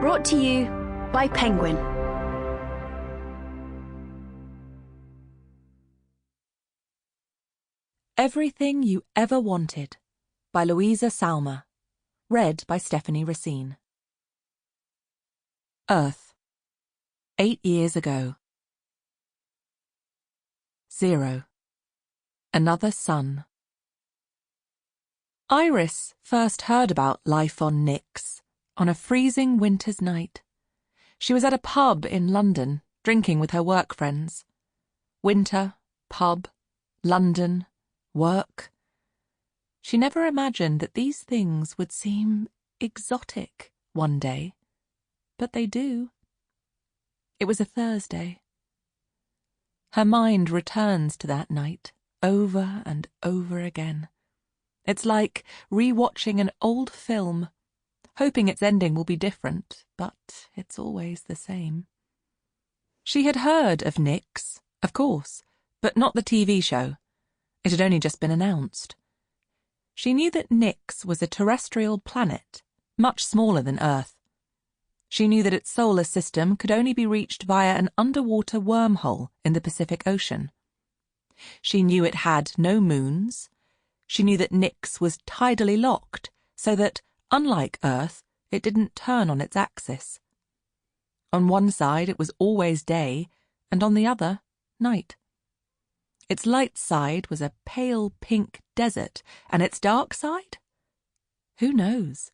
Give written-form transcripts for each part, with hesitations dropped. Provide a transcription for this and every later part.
Brought to you by Penguin. Everything You Ever Wanted by Luiza Sauma. Read by Stephanie Racine. Earth. 8 years ago. 0. Another sun. Iris first heard about life on Nyx on a freezing winter's night. She was at a pub in London, drinking with her work friends. Winter, pub, London, work. She never imagined that these things would seem exotic one day, but they do. It was a Thursday. Her mind returns to that night over and over again. It's like re-watching an old film, hoping its ending will be different, but it's always the same. She had heard of Nyx, of course, but not the TV show. It had only just been announced. She knew that Nyx was a terrestrial planet, much smaller than Earth. She knew that its solar system could only be reached via an underwater wormhole in the Pacific Ocean. She knew it had no moons. She knew that Nyx was tidally locked, so that, unlike Earth, it didn't turn on its axis. On one side it was always day, and on the other, night. Its light side was a pale pink desert, and its dark side? Who knows?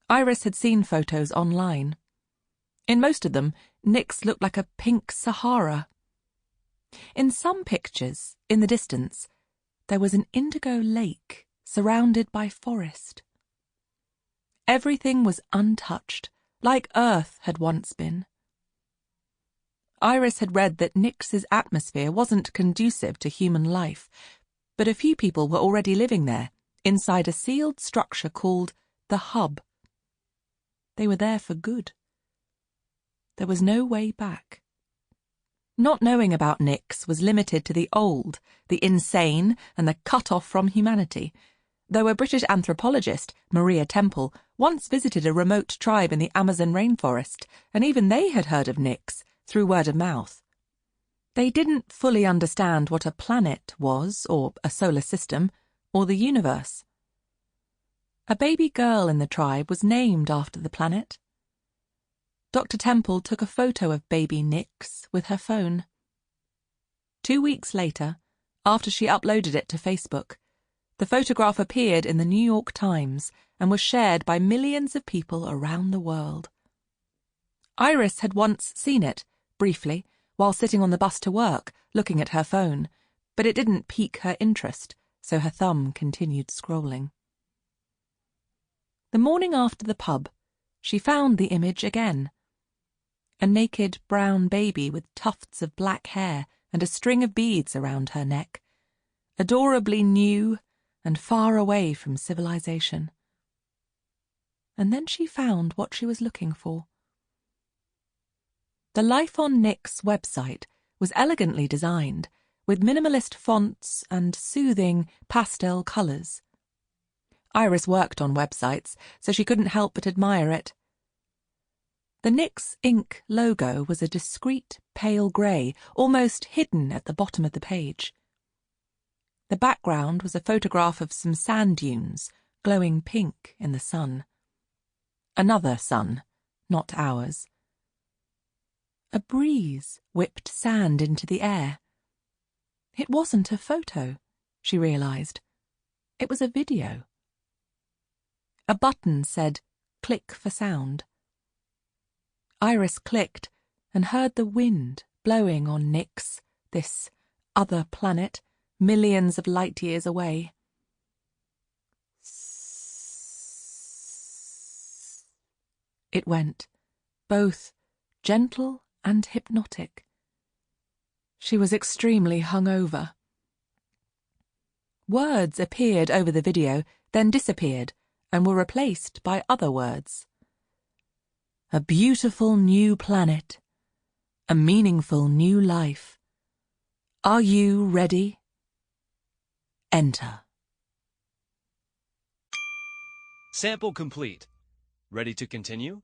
Iris had seen photos online. In most of them, Nyx looked like a pink Sahara. In some pictures, in the distance, there was an indigo lake surrounded by forest. Everything was untouched, like Earth had once been. Iris had read that Nyx's atmosphere wasn't conducive to human life, but a few people were already living there, inside a sealed structure called the Hub. They were there for good. There was no way back. Not knowing about Nyx was limited to the old, the insane, and the cut off from humanity, though a British anthropologist, Maria Temple, once visited a remote tribe in the Amazon rainforest, and even they had heard of Nyx through word of mouth. They didn't fully understand what a planet was, or a solar system, or the universe. A baby girl in the tribe was named after the planet. Dr. Temple took a photo of baby Nyx with her phone. 2 weeks later, after she uploaded it to Facebook, the photograph appeared in the New York Times and was shared by millions of people around the world. Iris had once seen it, briefly, while sitting on the bus to work, looking at her phone, but it didn't pique her interest, so her thumb continued scrolling. The morning after the pub, she found the image again. A naked brown baby with tufts of black hair and a string of beads around her neck, adorably new and far away from civilization. And then she found what she was looking for. The Life on Nyx website was elegantly designed, with minimalist fonts and soothing pastel colours. Iris worked on websites, so she couldn't help but admire it. The Nyx Inc. logo was a discreet pale grey, almost hidden at the bottom of the page. The background was a photograph of some sand dunes, glowing pink in the sun. Another sun, not ours. A breeze whipped sand into the air. It wasn't a photo, she realised. It was a video. A button said, "Click for sound." Iris clicked and heard the wind blowing on Nyx, this other planet, millions of light years away. It went, both gentle and hypnotic. She was extremely hungover. Words appeared over the video, then disappeared, and were replaced by other words. A beautiful new planet. A meaningful new life. Are you ready? Enter. Sample complete. Ready to continue?